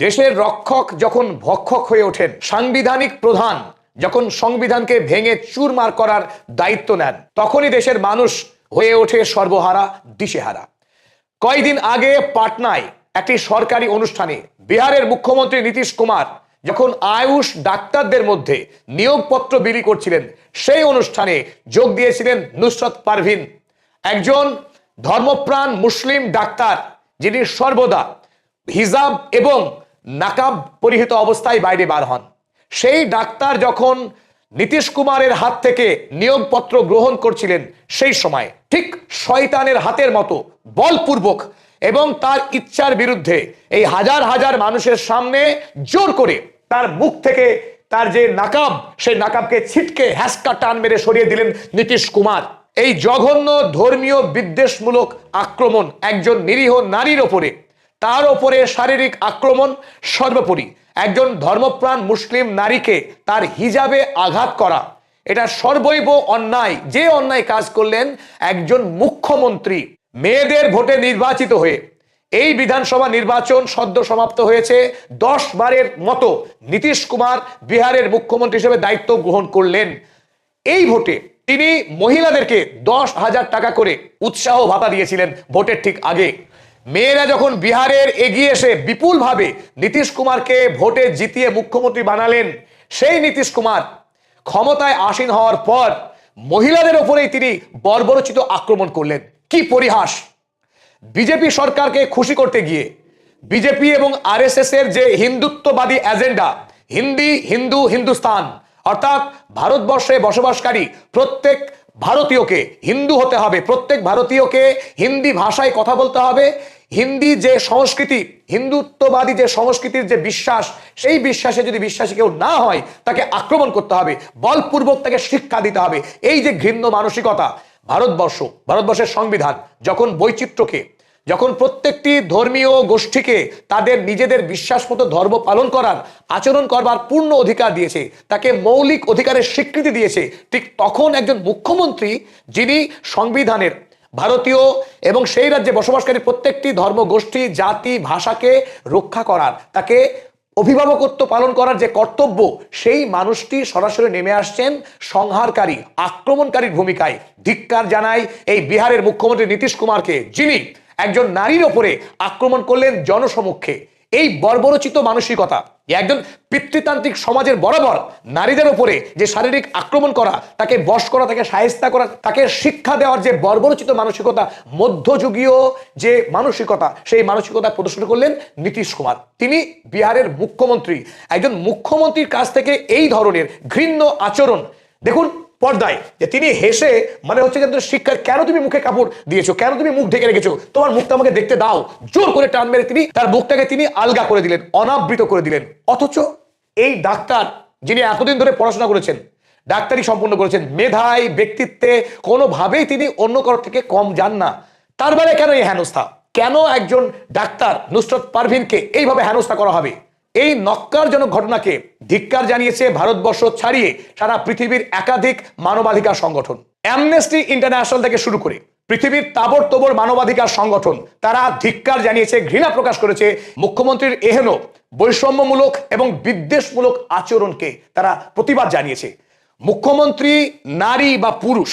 দেশের রক্ষক যখন ভক্ষক হয়ে ওঠেন, সাংবিধানিক প্রধান যখন সংবিধানকে ভেঙে চুরমার করার দায়িত্ব নেন, তখনই দেশের মানুষ হয়ে ওঠে সর্বহারা, দিশেহারা। কয়েকদিন আগে পাটনায় একটি সরকারি অনুষ্ঠানে বিহারের মুখ্যমন্ত্রী নীতিশ কুমার যখন আয়ুষ ডাক্তারদের মধ্যে নিয়োগপত্র বিলি করছিলেন, সেই অনুষ্ঠানে যোগ দিয়েছিলেন নুসরত পারভিন, একজন ধর্মপ্রাণ মুসলিম ডাক্তার, যিনি সর্বদা হিজাব এবং নাকাব পরিহিত অবস্থায় বাইরে বার হন। সেই ডাক্তার যখন নীতিশ কুমারের হাত থেকে নিয়োগপত্র গ্রহণ করছিলেন, সেই সময় ঠিক শয়তানের হাতের মতো বলপূর্বক এবং তার ইচ্ছার বিরুদ্ধে এই হাজার হাজার মানুষের সামনে জোর করে তার মুখ থেকে তার যে নাকাব, সেই নাকাবকে ছিটকে হ্যাসকা টান মেরে সরিয়ে দিলেন নীতিশ কুমার। এই জঘন্য ধর্মীয় বিদ্বেষমূলক আক্রমণ একজন নিরীহ নারীর ওপরে, তার ওপরে শারীরিক আক্রমণ, সর্বোপরি একজন ধর্মপ্রাণ মুসলিম নারীকে তার হিজাবে আঘাত করা, এটা সর্বৈব অন্যায়। যে অন্যায় কাজ করলেন একজন মুখ্যমন্ত্রী। মেয়েদের ভোটে নির্বাচিত হয়ে এই বিধানসভা নির্বাচন সদ্য সমাপ্ত হয়েছে। 10 বারের মতো নীতিশ কুমার বিহারের মুখ্যমন্ত্রী হিসেবে দায়িত্ব গ্রহণ করলেন। এই ভোটে তিনি মহিলাদেরকে 10,000 টাকা করে উৎসাহ ভাতা দিয়েছিলেন ভোটের ঠিক আগে। মেয়েরা যখন বিহারের এগিয়ে এসে বিপুলভাবে নীতিশ কুমারকে ভোটে জিতিয়ে মুখ্যমন্ত্রী বানালেন, সেই নীতিশ কুমার ক্ষমতায় আসীন হওয়ার পর মহিলাদের ওপরেই তিনি বর্বরোচিত আক্রমণ করলেন। কি পরিহাস! বিজেপি সরকারকে খুশি করতে গিয়ে বিজেপি এবং আরএসএস এর যে হিন্দুত্ববাদী এজেন্ডা, হিন্দি, হিন্দু, হিন্দুস্তান, অর্থাৎ ভারতবর্ষে বসবাসকারী প্রত্যেক ভারতীয়কে হিন্দু হতে হবে, প্রত্যেক ভারতীয়কে হিন্দি ভাষায় কথা বলতে হবে, হিন্দি যে সংস্কৃতি, হিন্দুত্ববাদী যে সংস্কৃতির যে বিশ্বাস, সেই বিশ্বাসে যদি বিশ্বাসী কেউ না হয় তাকে আক্রমণ করতে হবে, বলপূর্বক তাকে শিক্ষা দিতে হবে। এই যে ঘৃণ্য মানসিকতা, ভারতবর্ষের সংবিধান যখন বৈচিত্র্যকে, যখন প্রত্যেকটি ধর্মীয় গোষ্ঠীকে তাদের নিজেদের বিশ্বাস মতো ধর্ম পালন করার, আচরণ করবার পূর্ণ অধিকার দিয়েছে, তাকে মৌলিক অধিকারের স্বীকৃতি দিয়েছে, ঠিক তখন একজন মুখ্যমন্ত্রী যিনি সংবিধানের ভারতীয় এবং সেই রাজ্যে বসবাসকারী প্রত্যেকটি ধর্মগোষ্ঠী, জাতি, ভাষাকে রক্ষা করার, তাকে অভিভাবকত্ব পালন করার যে কর্তব্য, সেই মানুষটি সরাসরি নেমে আসছেন সংহারকারী, আক্রমণকারীর ভূমিকায়। ধিক্কার জানাই এই বিহারের মুখ্যমন্ত্রী নীতিশ কুমারকে, যিনি একজন নারীর ওপরে আক্রমণ করলেন জনসমক্ষে। এই বর্বরোচিত মানসিকতা, একজন পিতৃতান্ত্রিক সমাজের বরাবর নারীদের উপরে যে শারীরিক আক্রমণ করা, তাকে বশ করা, তাকে শায়েস্তা করা, তাকে শিক্ষা দেওয়ার যে বর্বরোচিত মানসিকতা, মধ্যযুগীয় যে মানসিকতা, সেই মানসিকতা প্রদর্শন করলেন নীতিশ কুমার। তিনি বিহারের মুখ্যমন্ত্রী, একজন মুখ্যমন্ত্রীর কাছ থেকে এই ধরনের ঘৃণ্য আচরণ দেখুন পর্দায়, যে তিনি হেসে, মানে হচ্ছে যে শিক্ষার, কেন তুমি মুখে কাপড় দিয়েছো, কেন তুমি মুখ ঢেকে রেখেছো, তোমার মুখটা আমাকে দেখতে দাও, জোর করে টান মেরে তিনি তার মুখটাকে তিনি আলগা করে দিলেন, অনাবৃত করে দিলেন। অথচ এই ডাক্তার, যিনি এতদিন ধরে পড়াশোনা করেছেন, ডাক্তারি সম্পূর্ণ করেছেন, মেধায়, ব্যক্তিত্বে কোনোভাবেই তিনি অন্য কারোর থেকে কম যান না, তার বেলা কেন এই হেনস্থা? কেন একজন ডাক্তার নুসরত পারভিনকে এইভাবে হেনস্থা করা হবে? এই নক্কারজনক ঘটনাকে ধিক্কার জানিয়েছে ভারতবর্ষ ছাড়িয়ে সারা পৃথিবীর একাধিক মানবাধিকার সংগঠন। অ্যামনেস্টি ইন্টারন্যাশনাল থেকে শুরু করে পৃথিবীর তাবড় তোবড় মানবাধিকার সংগঠন, তারা ধিক্কার জানিয়েছে, ঘৃণা প্রকাশ করেছে মুখ্যমন্ত্রীর এহেন বৈষম্যমূলক এবং বিদ্বেষমূলক আচরণকে। তারা প্রতিবাদ জানিয়েছে। মুখ্যমন্ত্রী নারী বা পুরুষ,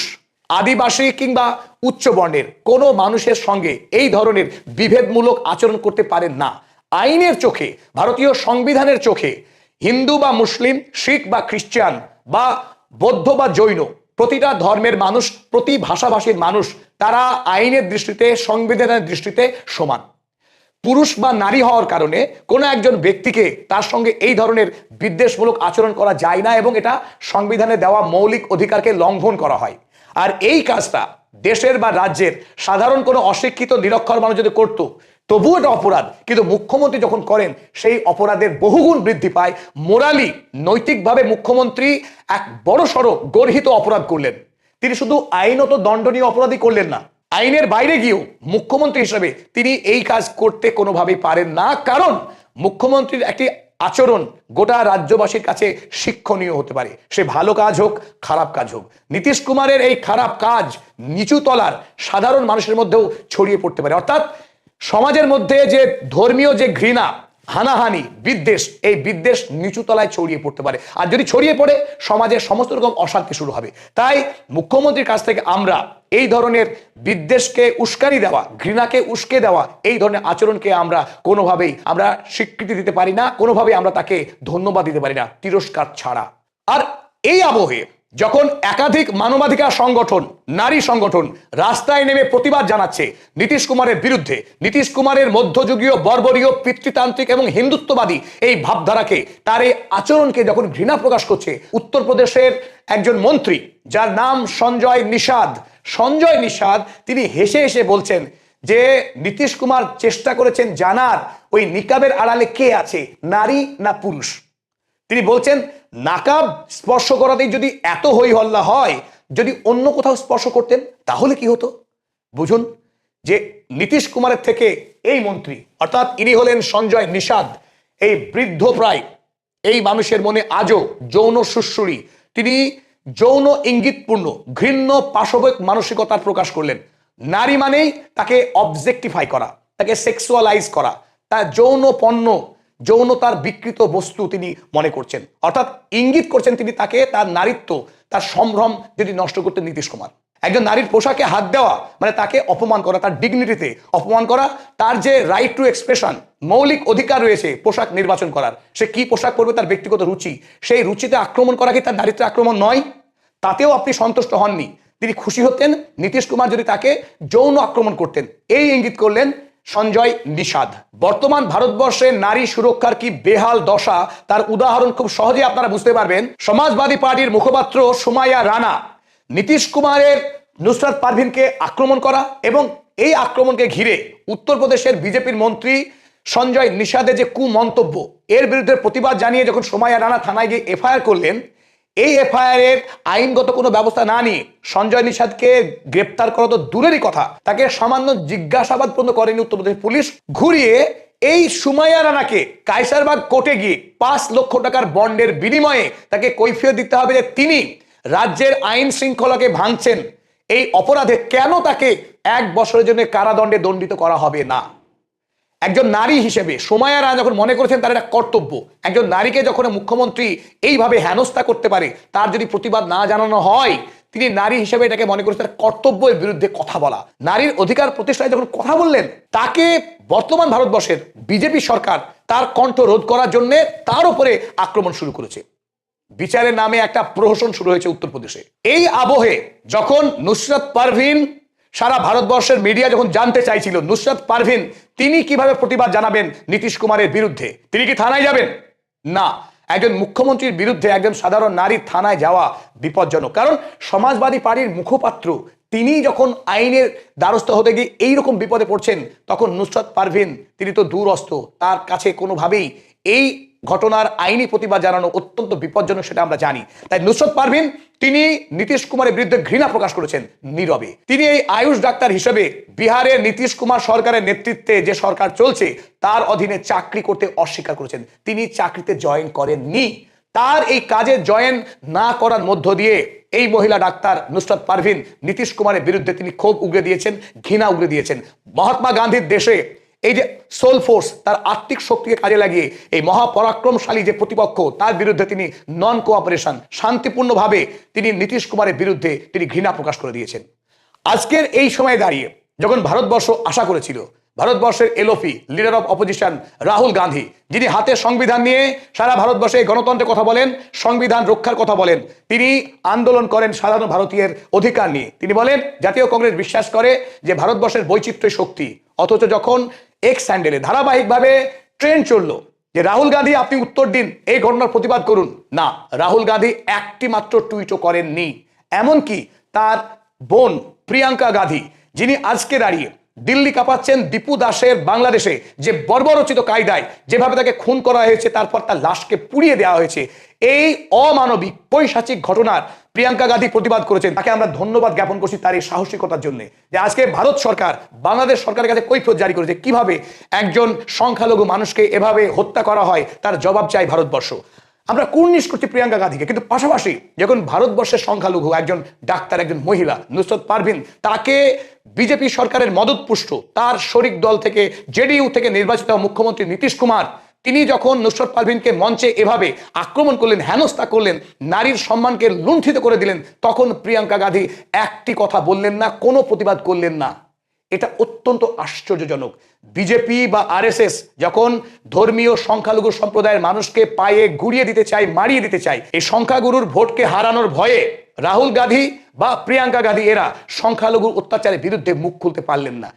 আদিবাসী কিংবা উচ্চ বর্ণের কোনো মানুষের সঙ্গে এই ধরনের বিভেদমূলক আচরণ করতে পারেন না। আইনের চোখে, ভারতীয় সংবিধানের চোখে হিন্দু বা মুসলিম, শিখ বা খ্রিস্টান বা বৌদ্ধ বা জৈন, প্রতিটা ধর্মের মানুষ, প্রতি ভাষাভাষীর মানুষ, তারা আইনের দৃষ্টিতে, সংবিধানের দৃষ্টিতে সমান। পুরুষ বা নারী হওয়ার কারণে কোনো একজন ব্যক্তিকে তার সঙ্গে এই ধরনের বিদ্বেষমূলক আচরণ করা যায় না, এবং এটা সংবিধানে দেওয়া মৌলিক অধিকারকে লঙ্ঘন করা হয়। আর এই কাজটা দেশের বা রাজ্যের সাধারণ কোনো অশিক্ষিত নিরক্ষর মানুষ যদি করতো, তবুও এটা অপরাধ। কিন্তু মুখ্যমন্ত্রী যখন করেন, সেই অপরাধের বহুগুণ বৃদ্ধি পায়। মোরালি, নৈতিকভাবে মুখ্যমন্ত্রী এক বড়সড় গর্হিত অপরাধ করলেন। তিনি শুধু আইনত দণ্ডনীয় অপরাধই করলেন না, আইনের বাইরে গিয়েও মুখ্যমন্ত্রী হিসেবে তিনি এই কাজ করতে কোনোভাবেই পারেন না। কারণ মুখ্যমন্ত্রীর একটি আচরণ গোটা রাজ্যবাসীর কাছে শিক্ষণীয় হতে পারে, সে ভালো কাজ হোক, খারাপ কাজ হোক। নীতিশ কুমারের এই খারাপ কাজ নিচু তলার সাধারণ মানুষের মধ্যেও ছড়িয়ে পড়তে পারে। অর্থাৎ সমাজের মধ্যে যে ধর্মীয় যে ঘৃণা, হানাহানি, বিদ্বেষ, এই বিদ্বেষ নিচু তলায় ছড়িয়ে পড়তে পারে। আর যদি ছড়িয়ে পড়ে সমাজের সমস্ত রকম অশান্তি শুরু হবে। তাই মুখ্যমন্ত্রীর কাছ থেকে আমরা এই ধরনের বিদ্বেষকে উস্কানি দেওয়া, ঘৃণাকে উস্কে দেওয়া, এই ধরনের আচরণকে আমরা কোনোভাবেই আমরা স্বীকৃতি দিতে পারি না, কোনোভাবেই আমরা তাকে ধন্যবাদ দিতে পারি না, তিরস্কার ছাড়া। আর এই আবহে যখন একাধিক মানবাধিকার সংগঠন, নারী সংগঠন রাস্তায় নেমে প্রতিবাদ জানাচ্ছে নীতিশ কুমারের বিরুদ্ধে, নীতিশ কুমারের মধ্যযুগীয় বর্বরীয় পিতৃতান্ত্রিক এবং হিন্দুত্ববাদী এই ভাবধারাকে, তার এই আচরণকে যখন ঘৃণা প্রকাশ করছে উত্তরপ্রদেশের একজন মন্ত্রী যার নাম সঞ্জয় নিষাদ, তিনি হেসে হেসে বলছেন যে নীতিশ কুমার চেষ্টা করেছেন জানার ওই নিকাবের আড়ালে কে আছে, নারী না পুরুষ। তিনি বলছেন নাকাব স্পর্শ করাতেই যদি এত হই হল্লা হয়, যদি অন্য কোথাও স্পর্শ করতেন তাহলে কি হতো? বুঝুন যে নীতিশ কুমারের থেকে এই মন্ত্রী, অর্থাৎ ইনি হলেন সঞ্জয় নিষাদ, এই বৃদ্ধ প্রায় এই মানুষের মনে আজও যৌন সুশ্রুরি, তিনি যৌন ইঙ্গিতপূর্ণ ঘৃণ্য পাশবিক মানসিকতার প্রকাশ করলেন। নারী মানেই তাকে অবজেক্টিফাই করা, তাকে সেক্সুয়ালাইজ করা, তার যৌন পণ্য, যৌনতার বিকৃত বস্তু তিনি মনে করছেন, অর্থাৎ ইঙ্গিত করছেন তিনি তাকে তার নারীত্ব, তার সম্ভ্রম যদি নষ্ট করতেন নীতিশ কুমার। একজন নারীর পোশাকে হাত দেওয়া মানে তাকে অপমান করা, তার ডিগনিটিতে অপমান করা, তার যে রাইট টু এক্সপ্রেশন, মৌলিক অধিকার রয়েছে পোশাক নির্বাচন করার, সে কি পোশাক পরবে তার ব্যক্তিগত রুচি, সেই রুচিতে আক্রমণ করা কি তার নারীত্বের আক্রমণ নয়? তাতেও আপনি সন্তুষ্ট হননি, তিনি খুশি হতেন নীতিশ কুমার যদি তাকে যৌন আক্রমণ করতেন। এই ইঙ্গিত করলেন সঞ্জয় নিষাদ। বর্তমান ভারতবর্ষে নারী সুরক্ষার কি বেহাল দশা তার উদাহরণ খুব সহজে আপনারা বুঝতে পারবেন। সমাজবাদী পার্টির মুখপাত্র সুমাইয়া রানা নীতিশ কুমারের নুসরাত পারভিনকে আক্রমণ করা এবং এই আক্রমণকে ঘিরে উত্তরপ্রদেশের বিজেপির মন্ত্রী সঞ্জয় নিষাদের যে কুমন্তব্য, এর বিরুদ্ধে প্রতিবাদ জানিয়ে যখন সুমাইয়া রানা থানায় গিয়ে এফআইআর করলেন, এই এফআইআর এর আইনগত কোনো ব্যবস্থা না নিয়ে সঞ্জয় নিষাদকে গ্রেপ্তার করা তো দূরেরই কথা, তাকে সামান্য জিজ্ঞাসাবাদ পর্যন্ত করেনি উত্তরপ্রদেশ পুলিশ। ঘুরিয়ে এই সুমাইয়া রানাকে কায়সারবাগ কোর্টে গিয়ে 5 লক্ষ টাকার বন্ডের বিনিময়ে তাকে কৈফিয়ত দিতে হবে যে তিনি রাজ্যের আইন শৃঙ্খলাকে ভাঙছেন। এই অপরাধে কেন তাকে 1 বছরের জন্য কারাদণ্ডে দণ্ডিত করা হবে না? একজন নারী হিসেবে সুমাইয়া রানা যখন মনে করেছেন তার একটা কর্তব্য, একজন নারীকে যখন মুখ্যমন্ত্রী এইভাবে হেনস্থা করতে পারে, তার যদি প্রতিবাদ না জানানো হয়, তিনি নারী হিসেবে এটাকে মনে করেছেন তার কর্তব্যের বিরুদ্ধে কথা বলা। নারীর অধিকার প্রতিষ্ঠায় যখন কথা বললেন, তাকে বর্তমান ভারতবর্ষের বিজেপি সরকার তার কণ্ঠ রোধ করার জন্য তার উপরে আক্রমণ শুরু করেছে। বিচারের নামে একটা প্রহসন শুরু হয়েছে উত্তরপ্রদেশে। এই আবহে যখন নুসরাত পারভিন, সারা ভারতবর্ষের মিডিয়া যখন জানতে চাইছিল নুসরাত পারভিন তিনি কিভাবে প্রতিবাদ জানাবেন নীতিশ কুমারের বিরুদ্ধে, তিনি কি থানায় যাবেন? না, একজন মুখ্যমন্ত্রীর বিরুদ্ধে একজন সাধারণ নারী থানায় যাওয়া বিপজ্জনক। কারণ সমাজবাদী পার্টির মুখপাত্র তিনি যখন আইনের দ্বারস্থ হতে গিয়ে এইরকম বিপদে পড়ছেন, তখন নুসরাত পারভিন তিনি তো দূরস্থ, তার কাছে কোনোভাবেই এই ঘটনার আইনি প্রতিবাদ জানানো অত্যন্ত বিপজ্জনক, সেটা আমরা জানি। তাই নুসরাত পারভিন তিনি নীতিশ কুমারের বিরুদ্ধে ঘৃণা প্রকাশ করেছেন নীরবে। তিনি এই আয়ুষ ডাক্তার হিসেবে বিহারের নীতিশ কুমার সরকারের নেতৃত্বে যে সরকার চলছে তার অধীনে চাকরি করতে অস্বীকার করেছেন, তিনি চাকরিতে জয়েন করেননি। তার এই কাজে জয়েন না করার মধ্য দিয়ে এই মহিলা ডাক্তার নুসরাত পারভিন নীতিশ কুমারের বিরুদ্ধে তিনি ক্ষোভ উগরে দিয়েছেন, ঘৃণা উগরে দিয়েছেন। মহাত্মা গান্ধীর দেশে এই যে সোল ফোর্স, তার আর্থিক শক্তিকে কাজে লাগিয়ে এই মহাপরাক্রমশালী যে প্রতিপক্ষ, তার বিরুদ্ধে তিনি নন কোঅপারেশন, শান্তিপূর্ণভাবে তিনি নীতিশ কুমারের বিরুদ্ধে তিনি ঘৃণা প্রকাশ করে দিয়েছেন। আজকের এই সময়ে দাঁড়িয়ে যখন ভারতবর্ষ আশা করেছিল ভারতবর্ষের LOP, leader of opposition Rahul Gandhi, যিনি হাতে সংবিধান নিয়ে সারা ভারতবর্ষে গণতন্ত্রের কথা বলেন, সংবিধান রক্ষার কথা বলেন, তিনি আন্দোলন করেন সাধারণ ভারতীয়ের অধিকার নিয়ে। তিনি বলেন জাতীয় কংগ্রেস বিশ্বাস করে যে ভারতবর্ষের বৈচিত্র্য শক্তি, অথচ যখন এক্স হ্যান্ডেলে ধারাবাহিকভাবে ট্রেন্ড চললো যে রাহুল গান্ধী আপনি উত্তর দিন, এই ঘটনার প্রতিবাদ করুন, না, রাহুল গান্ধী একটি মাত্র টুইটও করেননি। এমনকি তার বোন প্রিয়াঙ্কা গান্ধী, যিনি আজকে দাঁড়িয়ে দিল্লি কাঁপাচ্ছেন দীপু দাসের বাংলাদেশে যে বর্বরচিত কায়দায় যেভাবে তাকে খুন করা হয়েছে, তারপর তার লাশকে পুড়িয়ে দেওয়া হয়েছে, এই অমানবিক পৈশাচিক ঘটনার প্রিয়াঙ্কা গান্ধী প্রতিবাদ করেছেন। তাকে আমরা ধন্যবাদ জ্ঞাপন করছি তার এই সাহসিকতার জন্য, যে আজকে ভারত সরকার বাংলাদেশ সরকারের কাছে কৈফিয়ত জারি করেছে কিভাবে একজন সংখ্যালঘু মানুষকে এভাবে হত্যা করা হয়, তার জবাব চাই ভারতবর্ষ। আমরা কুর্নিশ করছি প্রিয়াঙ্কা গান্ধীকে, কিন্তু পাশাপাশি যখন ভারতবর্ষের সংখ্যালঘু একজন ডাক্তার, একজন মহিলা নুসরাত পারভিন, তাকে বিজেপি সরকারের মদতপুষ্ট তার শরিক দল থেকে, জেডিইউ থেকে নির্বাচিত মুখ্যমন্ত্রী নীতিশ কুমার তিনি যখন নুসরত পারভীনকে মঞ্চে এভাবে আক্রমণ করলেন, হেনস্থা করলেন, নারীর সম্মানকে লুণ্ঠিত করে দিলেন, তখন প্রিয়াঙ্কা গান্ধী একটি কথা বললেন না, কোনো প্রতিবাদ করলেন না। এটা অত্যন্ত আশ্চর্যজনক। বিজেপি বা আরএসএস যখন ধর্মীয় সংখ্যালঘু সম্প্রদায়ের মানুষকে পায়ে গুড়িয়ে দিতে চায়, মারিয়ে দিতে চায়, এই সংখ্যাগুরুর ভোটকে হারানোর ভয়ে রাহুল গান্ধী বা প্রিয়াঙ্কা গান্ধী এরা সংখ্যালঘুর অত্যাচারের বিরুদ্ধে মুখ খুলতে পারলেন না।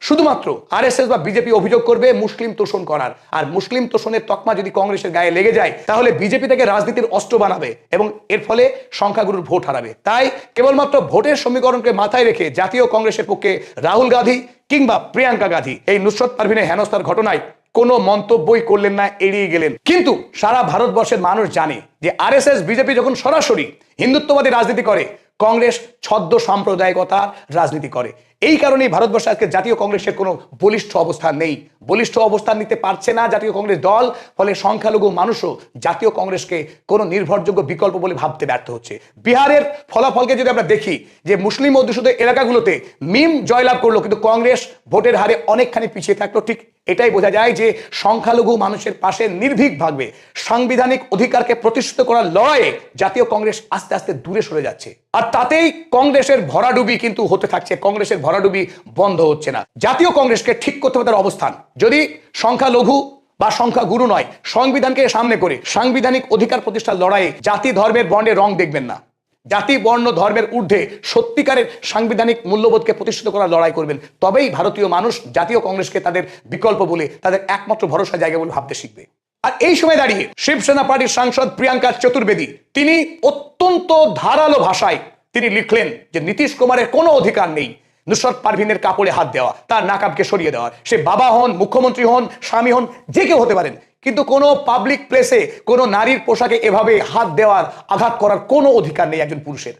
শুধুমাত্র আরএসএস বা বিজেপি অভিযোগ করবে মুসলিম তোষণ করার, আর মুসলিম তোষণের তকমা যদি কংগ্রেসের গায়ে লেগে যায় তাহলে বিজেপি থেকে রাজনীতির অস্ত্র বানাবে এবং এর ফলে সংখ্যাগুরুর ভোট হারাবে। তাই কেবলমাত্র ভোটের সমীকরণকে মাথায় রেখে জাতীয় কংগ্রেসের পক্ষে রাহুল গান্ধী কিংবা প্রিয়াঙ্কা গান্ধী এই নুসরত পারভীনের হেনস্থার ঘটনায় কোনো মন্তব্যই করলেন না, এড়িয়ে গেলেন। কিন্তু সারা ভারতবর্ষের মানুষ জানে যে আরএসএস বিজেপি যখন সরাসরি হিন্দুত্ববাদী রাজনীতি করে, কংগ্রেস ছদ্ম সাম্প্রদায়িকতার রাজনীতি করে। এই কারণেই ভারতবর্ষে আজকে জাতীয় কংগ্রেসের কোনো বলিষ্ঠ অবস্থান নেই, বলিষ্ঠ অবস্থান নিতে পারছে না জাতীয় কংগ্রেস দল। ফলে সংখ্যালঘু মানুষও জাতীয় কংগ্রেসকে কোনো নির্ভরযোগ্য বিকল্প বলে ভাবতে ব্যর্থ হচ্ছে। বিহারের ফলাফলকে যদি আমরা দেখি যে মুসলিম অধ্যুষিত এলাকাগুলোতে মিম জয়লাভ করলো, কিন্তু কংগ্রেস ভোটের হারে অনেকখানি পিছিয়ে থাকলো। ঠিক এটাই বোঝা যায় যে সংখ্যালঘু মানুষের পাশে নির্ভীক ভাবে সাংবিধানিক অধিকারকে প্রতিষ্ঠিত করার লড়াইয়ে জাতীয় কংগ্রেস আস্তে আস্তে দূরে সরে যাচ্ছে। আর তাতেই কংগ্রেসের ভরাডুবি কিন্তু হতে থাকছে, কংগ্রেসের ভরাডুবি বন্ধ হচ্ছে না। জাতীয় কংগ্রেসকে ঠিক করতে হবে তার অবস্থান। যদি সংখ্যালঘু বা সংখ্যাগুরু নয়, সংবিধানকে সামনে করে সাংবিধানিক অধিকার প্রতিষ্ঠার লড়াইয়ে জাতি ধর্মের বর্ণের রং দেখবেন না, জাতি বর্ণ ধর্মের ঊর্ধ্বে সত্যিকারের সাংবিধানিক মূল্যবোধকে প্রতিষ্ঠিত করার লড়াই করবেন, তবেই ভারতীয় মানুষ জাতীয় কংগ্রেসকে তাদের বিকল্প বলে, তাদের একমাত্র ভরসা জায়গা বলে ভাবতে শিখবে। আর এই সময় দাঁড়িয়ে শিবসেনা পার্টির সাংসদ প্রিয়াঙ্কা চতুর্বেদী তিনি অত্যন্ত ধারালো ভাষায় তিনি লিখলেন যে নীতিশ কুমারের কোনো অধিকার নেই নুসরত পারভীনের কাপড়ে হাত দেওয়া, তার নাকাবকে সরিয়ে দেওয়ার। সে বাবা হন, মুখ্যমন্ত্রী হন, স্বামী হন, যে কেউ হতে পারেন, কিন্তু কোনো পাবলিক প্লেসে কোনো নারীর পোশাকে এভাবে হাত দেওয়ার, আঘাত করার কোনো অধিকার নেই একজন পুরুষের।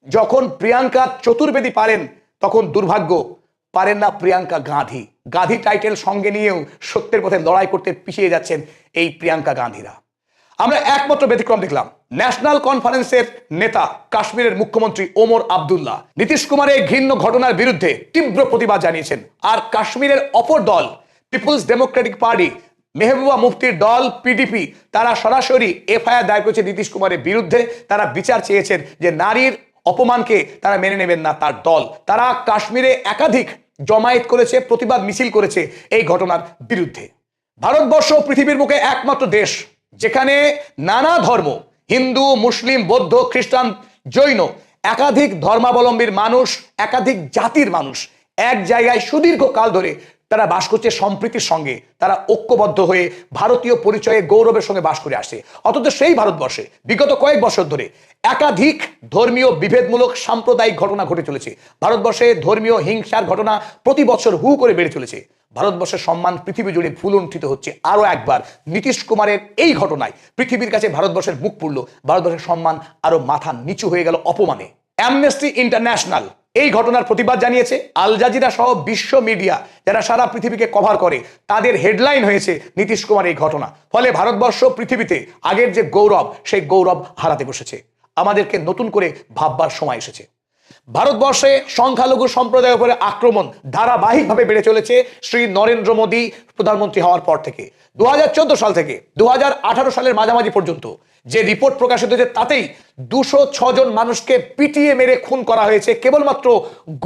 যখন প্রিয়াঙ্কা চতুর্বেদী পারেন, তখন দুর্ভাগ্য পারেন না প্রিয়াঙ্কা গান্ধী। গান্ধী টাইটেল সঙ্গে নিয়েও সত্যের পথে লড়াই করতে পিছিয়ে যাচ্ছেন এই প্রিয়াঙ্কা গান্ধীরা। আমরা একমাত্র ব্যতিক্রম দেখলাম, ন্যাশনাল কনফারেন্সের নেতা কাশ্মীরের মুখ্যমন্ত্রী ওমর আবদুল্লাহ নীতিশ কুমারের ঘৃণ্য ঘটনার বিরুদ্ধে তীব্র প্রতিবাদ জানিয়েছেন। আর কাশ্মীরের অপর দল পিপুলস ডেমোক্রেটিক পার্টি, মেহবুবা মুফতির দল পিডিপি, তারা সরাসরি এফআইআর দায়ের করেছে নীতিশ কুমারের বিরুদ্ধে। তারা বিচার চেয়েছেন যে নারীর অপমানকে তারা মেনে নেবেন না তার দল। তারা কাশ্মীরে একাধিক জমায়েত করেছে, প্রতিবাদ মিছিল করেছে এই ঘটনার বিরুদ্ধে। ভারতবর্ষ পৃথিবীর বুকে একমাত্র দেশ যেখানে নানা ধর্ম, হিন্দু, মুসলিম, বৌদ্ধ, খ্রিস্টান, জৈন, একাধিক ধর্মাবলম্বীর মানুষ, একাধিক জাতির মানুষ এক জায়গায় সুদীর্ঘ কাল ধরে তারা বাস করছে সম্প্রীতির সঙ্গে, তারা ঐক্যবদ্ধ হয়ে ভারতীয় পরিচয়ে গৌরবের সঙ্গে বাস করে আসে। অথচ সেই ভারতবর্ষে বিগত কয়েক বছর ধরে একাধিক ধর্মীয় বিভেদমূলক সাম্প্রদায়িক ঘটনা ঘটে চলেছে। ভারতবর্ষে ধর্মীয় হিংসার ঘটনা প্রতি বছর হু করে বেড়ে চলেছে। ভারতবর্ষের সম্মান পৃথিবী জুড়ে ভুলুণ্ঠিত হচ্ছে। আরো একবার নীতিশ কুমারের এই ঘটনায় পৃথিবীর কাছে ভারতবর্ষের মুখ পুরল, ভারতবর্ষের সম্মান আরো মাথা নিচু হয়ে গেল অপমানে। অ্যামনেস্টি ইন্টারন্যাশনাল এই ঘটনার প্রতিবাদ জানিয়েছে। আল জাজিরা সহ বিশ্ব মিডিয়া যারা সারা পৃথিবীকে কভার করে, তাদের হেডলাইন হয়েছে নীতিশ কুমার এই ঘটনা। ফলে ভারতবর্ষ পৃথিবীতে আগের যে গৌরব, সেই গৌরব হারাতে বসেছে। আমাদেরকে নতুন করে ভাববার সময় এসেছে। ভারতবর্ষে সংখ্যালঘু সম্প্রদায়ের উপরে আক্রমণ ধারাবাহিকভাবে বেড়ে চলেছে শ্রী নরেন্দ্র মোদী প্রধানমন্ত্রী হওয়ার পর থেকে। 2014 সাল থেকে 2018 সালের মাঝামাঝি পর্যন্ত যে রিপোর্ট প্রকাশিত হয়েছে তাতেই 206 জন মানুষকে পিটিয়ে মেরে খুন করা হয়েছে কেবলমাত্র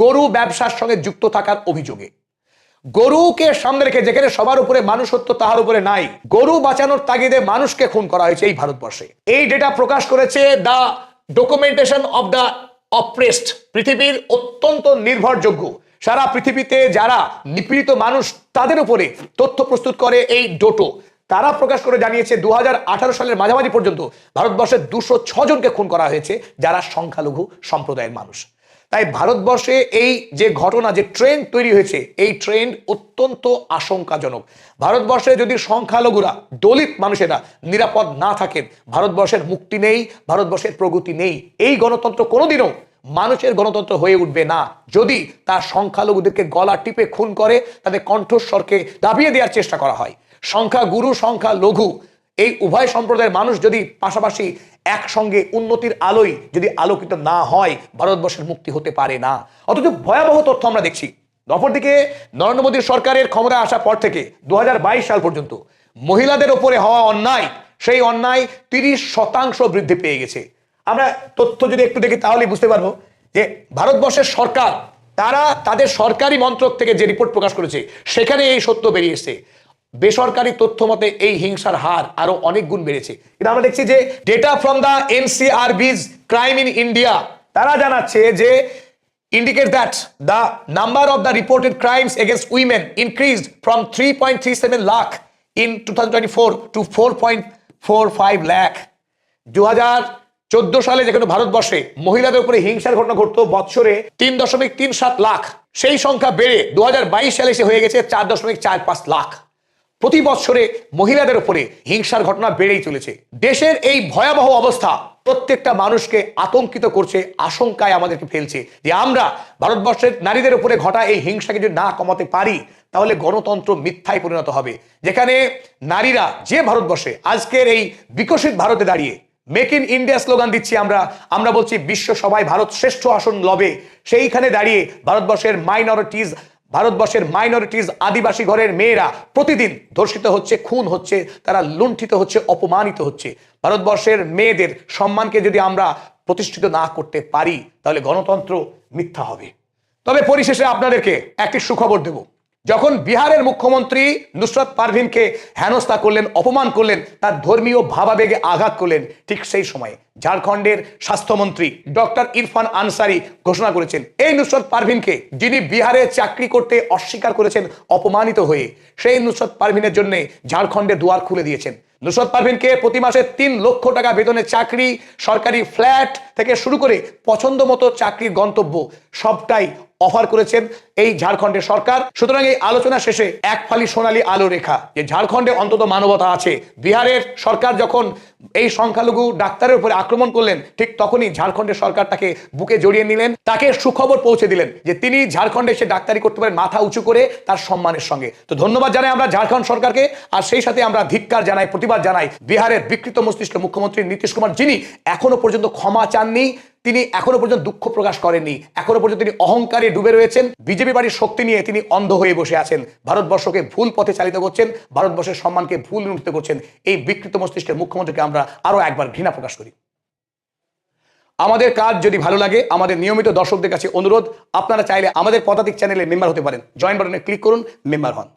গরু ব্যবসার সঙ্গে যুক্ত থাকার অভিযোগে। গরুকে সামনে রেখে, যেখানে সবার উপরে মানুষত্ব তাহার উপরে নাই, গরু বাঁচানোর তাগিদে মানুষকে খুন করা হয়েছে এই ভারতবর্ষে। এই ডেটা প্রকাশ করেছে the documentation of the oppressed, পৃথিবীর অত্যন্ত নির্ভরযোগ্য, সারা পৃথিবীতে যারা নিপীড়িত মানুষ তাদের উপরে তথ্য প্রস্তুত করে এই ডোটো। তারা প্রকাশ করে জানিয়েছে 2018 সালের মাঝামাঝি পর্যন্ত ভারতবর্ষে 206 জনকে খুন করা হয়েছে যারা সংখ্যালঘু সম্প্রদায়ের মানুষ। তাই ভারতবর্ষে এই যে ঘটনা, যে ট্রেন্ড তৈরি হয়েছে, এই ট্রেন্ড অত্যন্ত আশঙ্কাজনক। ভারতবর্ষে যদি সংখ্যালঘুরা, দলিত মানুষেরা নিরাপদ না থাকেন, ভারতবর্ষের মুক্তি নেই, ভারতবর্ষের প্রগতি নেই। এই গণতন্ত্র কোনোদিনও মানুষের গণতন্ত্র হয়ে উঠবে না যদি তার সংখ্যালঘুদেরকে গলা টিপে খুন করে, তাদের কণ্ঠস্বরকে দাবিয়ে দেওয়ার চেষ্টা করা হয়। সংখ্যাগুরু, সংখ্যালঘু এই উভয় সম্প্রদায়ের মানুষ যদি পাশাপাশি একসঙ্গে উন্নতির আলোয় যদি আলোকিত না হয়, ভারতবর্ষের মুক্তি হতে পারে না। অথচ ভয়াবহ তথ্য আমরা দেখছি। অপরদিকে নরেন্দ্র মোদীর সরকারের ক্ষমতায় আসার পর থেকে 2022 সাল পর্যন্ত মহিলাদের ওপরে হওয়া অন্যায়, সেই অন্যায় 30% বৃদ্ধি পেয়ে গেছে। আমরা তথ্য যদি একটু দেখি তাহলে বুঝতে পারবো যে ভারতবর্ষের সরকার তারা তাদের সরকারি মন্ত্রক থেকে যে রিপোর্ট প্রকাশ করেছে সেখানে এই সত্য বেরিয়ে এসেছে। বেসরকারি তথ্য মতে এই হিংসার হার আরো অনেক গুণ বেড়েছে। কিন্তু আমরা দেখছি যে data from the NCRB's crime in India, তারা জানাচ্ছে যে indicate that the number of the reported crimes against women increased from 3.37 lakh in 2024 to 4.45 lakh। 2014 সালে যেখানে ভারতবর্ষে মহিলাদের উপরে হিংসার ঘটনা ঘটতো বছরে 3.37 লাখ, সেই সংখ্যা বেড়ে 2022 সালে এসে হয়ে গেছে 4.45 লাখ। প্রতি বছরে মহিলাদের উপরে হিংসার ঘটনা বেড়েই চলেছে। দেশের এই ভয়াবহ অবস্থা প্রত্যেকটা মানুষকে আতঙ্কিত করছে, আশঙ্কায় আমাদেরকে ফেলছে যে আমরা ভারতবর্ষের নারীদের উপরে ঘটা এই হিংসাকে যদি না কমাতে পারি তাহলে গণতন্ত্র মিথ্যায় পরিণত হবে। যেখানে নারীরা যে ভারতবর্ষে আজকের এই বিকশিত ভারতে দাঁড়িয়ে মেক ইন ইন্ডিয়া স্লোগান দিচ্ছি, আমরা বলছি বিশ্ব সভায় ভারত শ্রেষ্ঠ আসন লবে, সেইখানে দাঁড়িয়ে ভারতবর্ষের মাইনরিটিজ আদিবাসী ঘরের মেয়েরা প্রতিদিন ধর্ষিত হচ্ছে, খুন হচ্ছে, তারা লুণ্ঠিত হচ্ছে, অপমানিত হচ্ছে। ভারতবর্ষের মেয়েদের সম্মানকে যদি আমরা প্রতিষ্ঠিত না করতে পারি তাহলে গণতন্ত্র মিথ্যা হবে। তবে পরিশেষে আপনাদেরকে একটি সুখবর দেব। যখন বিহারের মুখ্যমন্ত্রী নুসরত পারভিনকে হেনস্থা করলেন, অপমান করলেন, তার ধর্মীয় ভাবাবেগে আঘাত করলেন, ঠিক সেই সময় ঝাড়খণ্ডের স্বাস্থ্যমন্ত্রী ডক্টর ইরফান আনসারি ঘোষণা করেছেন এই নুসরত পারভিনকে, যিনি বিহারে চাকরি করতে অস্বীকার করেছেন অপমানিত হয়ে, সেই নুসরত পারভিনের জন্য ঝাড়খণ্ডে দুয়ার খুলে দিয়েছেন। নুসরত পারভিনকে প্রতি মাসে 3 লক্ষ টাকা বেতনের চাকরি, সরকারি ফ্ল্যাট থেকে শুরু করে পছন্দ মতো চাকরির গন্তব্য সবটাই অফার করেছেন এই ঝাড়খণ্ডের সরকার। সুতরাং এই আলোচনা শেষে এক ফালি সোনালী আলো রেখা যে ঝাড়খণ্ডে অন্তত মানবতা আছে। বিহারের সরকার যখন এই সংখ্যালঘু ডাক্তারের উপরে আক্রমণ করলেন, ঠিক তখনই ঝাড়খণ্ডের সরকার তাকে বুকে জড়িয়ে নিলেন, তাকে সুখবর পৌঁছে দিলেন যে তিনি ঝাড়খণ্ডে এসে ডাক্তারি করতে পারেন মাথা উঁচু করে, তার সম্মানের সঙ্গে। তো ধন্যবাদ জানাই আমরা ঝাড়খণ্ড সরকারকে, আর সেই সাথে আমরা ধিক্কার জানাই, প্রতিবাদ জানাই বিহারের বিকৃত মস্তিষ্ক মুখ্যমন্ত্রী নীতিশ কুমার, যিনি এখনো পর্যন্ত ক্ষমা চাননি, তিনি এখনো পর্যন্ত দুঃখ প্রকাশ করেননি, এখনো পর্যন্ত তিনি অহংকারে ডুবে রয়েছেন, বিজেপি বাড়ির শক্তি নিয়ে তিনি অন্ধ হয়ে বসে আছেন, ভারতবর্ষকে ভুল পথে চালিত করছেন, ভারতবর্ষের সম্মানকে ভুল লুণ্ঠিত করছেন। এই বিকৃত মস্তিষ্কের মুখ্যমন্ত্রীকে আমরা আরো একবার ঘৃণা প্রকাশ করি। আমাদের কাজ যদি ভালো লাগে, আমাদের নিয়মিত দর্শকদের কাছে অনুরোধ, আপনারা চাইলে আমাদের পদাতিক চ্যানেলে মেম্বার হতে পারেন। জয়েন বাটনে ক্লিক করুন, মেম্বার হন।